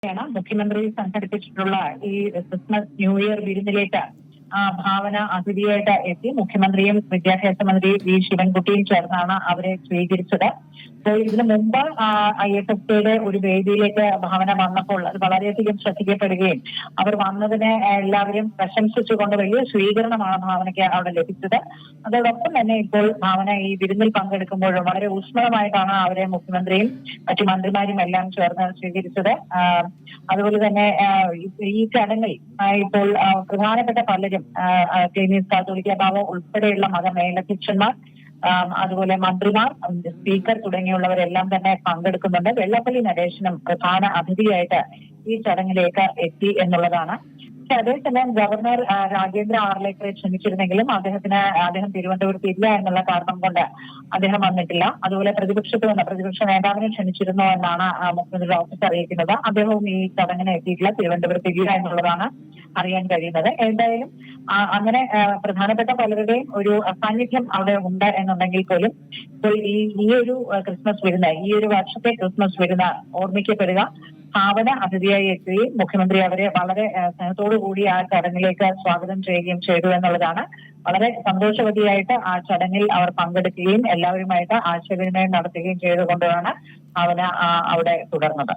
മുഖ്യമന്ത്രി സംഘടിപ്പിച്ചിട്ടുള്ള ഈ Christmas new year വിരുന്നിലേക്ക് ഭാവന അതിഥിയായിട്ട് എത്തി. മുഖ്യമന്ത്രിയും വിദ്യാഭ്യാസ മന്ത്രി വി ശിവൻകുട്ടിയും ചേർന്നാണ് അവരെ സ്വീകരിച്ചത്. ഇതിനു മുമ്പ് IFFKയുടെ ഒരു വേദിയിലേക്ക് ഭാവന വന്നപ്പോൾ അത് വളരെയധികം ശ്രദ്ധിക്കപ്പെടുകയും അവർ വന്നതിനെ എല്ലാവരും പ്രശംസിച്ചുകൊണ്ട് വലിയ സ്വീകരണമാണ് ഭാവനയ്ക്ക് അവിടെ ലഭിച്ചത്. അതോടൊപ്പം തന്നെ ഇപ്പോൾ ഭാവന ഈ വിരുന്നിൽ പങ്കെടുക്കുമ്പോഴും വളരെ ഊഷ്മളമായിട്ടാണ് അവരെ മുഖ്യമന്ത്രിയും മറ്റു മന്ത്രിമാരും എല്ലാം ചേർന്ന് സ്വീകരിച്ചത്. അതുപോലെ തന്നെ ഈ ചടങ്ങിൽ ഇപ്പോൾ പ്രധാനപ്പെട്ട പലരും ക്ലീമീസ് കാത്തോലിക്ക ബാവ ഉൾപ്പെടെയുള്ള മതമേലധ്യക്ഷന്മാർ, അതുപോലെ മന്ത്രിമാർ, സ്പീക്കർ തുടങ്ങിയുള്ളവരെല്ലാം തന്നെ പങ്കെടുക്കുന്നുണ്ട്. വെള്ളാപ്പള്ളി നടേശനും പ്രധാന അതിഥിയായിട്ട് ഈ ചടങ്ങിലേക്ക് എത്തി എന്നുള്ളതാണ്. അതേസമയം ഗവർണർ രാജേന്ദ്ര ആർലേക്കറെ ക്ഷണിച്ചിരുന്നെങ്കിലും അദ്ദേഹം തിരുവനന്തപുരത്ത് ഇല്ല എന്നുള്ള കാരണം കൊണ്ട് അദ്ദേഹം വന്നിട്ടില്ല. അതുപോലെ പ്രതിപക്ഷ നേതാവിനെ ക്ഷണിച്ചിരുന്നു എന്നാണ് മുഖ്യമന്ത്രിയുടെ ഓഫീസ് അറിയിക്കുന്നത്. അദ്ദേഹവും ഈ ചടങ്ങിന് എത്തിയിട്ടില്ല, തിരുവനന്തപുരത്ത് ഇല്ല എന്നുള്ളതാണ് അറിയാൻ കഴിയുന്നത്. എന്തായാലും അങ്ങനെ പ്രധാനപ്പെട്ട പലരുടെയും ഒരു സാന്നിധ്യം അവിടെ ഉണ്ട് എന്നുണ്ടെങ്കിൽ പോലും ഇപ്പോൾ ഈ ഒരു ക്രിസ്മസ് വിരുന്ന്, ഈ ഒരു വർഷത്തെ ക്രിസ്മസ് വിരുന്ന് ഓർമ്മിക്കപ്പെടുക ഭാവന അതിഥിയായി എത്തുകയും മുഖ്യമന്ത്രി അവരെ വളരെ സ്നേഹത്തോടുകൂടി ആ ചടങ്ങിലേക്ക് സ്വാഗതം ചെയ്യുകയും ചെയ്തു എന്നുള്ളതാണ്. വളരെ സന്തോഷവതിയായിട്ട് ആ ചടങ്ങിൽ അവർ പങ്കെടുക്കുകയും എല്ലാവരുമായിട്ട് ആശയവിനിമയം നടത്തുകയും ചെയ്തുകൊണ്ടാണ് ഭാവന അവിടെ തുടർന്നത്.